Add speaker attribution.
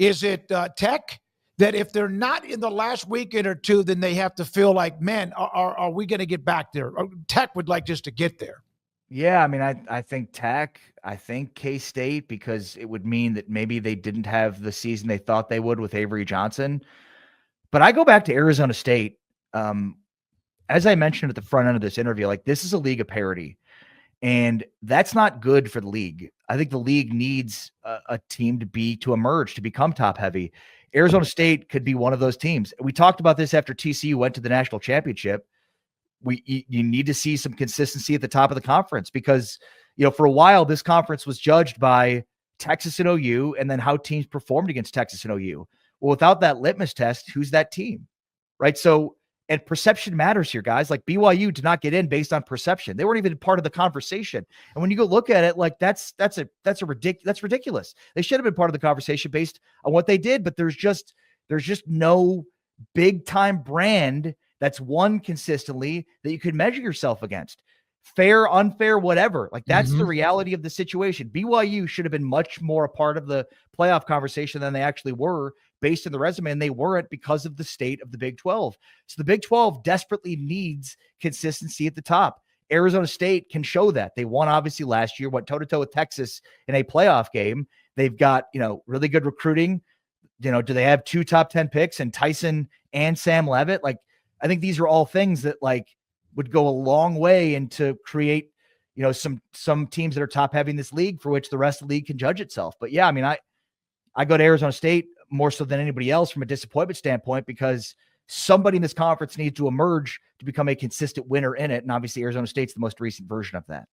Speaker 1: Is it Tech? That if they're not in the last weekend or two, then they have to feel like, man, are we going to get back there? Tech would like just to get there.
Speaker 2: Yeah, I mean, I think Tech, I think K-State, because it would mean that maybe they didn't have the season they thought they would with Avery Johnson. But I go back to Arizona State. As I mentioned at the front end of this interview, like, this is a league of parity, and that's not good for the league. I think the league needs a team to emerge, to become top heavy. Arizona State could be one of those teams. We talked about this after TCU went to the national championship. You need to see some consistency at the top of the conference, because, for a while, this conference was judged by Texas and OU and then how teams performed against Texas and OU. Well, without that litmus test, who's that team? Right. So, and perception matters here, guys. Like, BYU did not get in based on perception. They weren't even part of the conversation. And when you go look at it, like, that's ridiculous. They should have been part of the conversation based on what they did, but there's just no big time brand that's won consistently that you could measure yourself against. Fair, unfair, whatever. Like, that's the reality of the situation. BYU should have been much more a part of the playoff conversation than they actually were, based on the resume, and they weren't because of the state of the Big 12. So the Big 12 desperately needs consistency at the top. Arizona State can show that. They won, obviously, last year, went toe-to-toe with Texas in a playoff game. They've got, really good recruiting. Do they have 2 top 10 picks and Tyson and Sam Levitt? Like, I think these are all things that, like, would go a long way into create, some teams that are top heavy in this league for which the rest of the league can judge itself. But yeah, I mean, I go to Arizona State more so than anybody else from a disappointment standpoint, because somebody in this conference needs to emerge to become a consistent winner in it. And obviously Arizona State's the most recent version of that.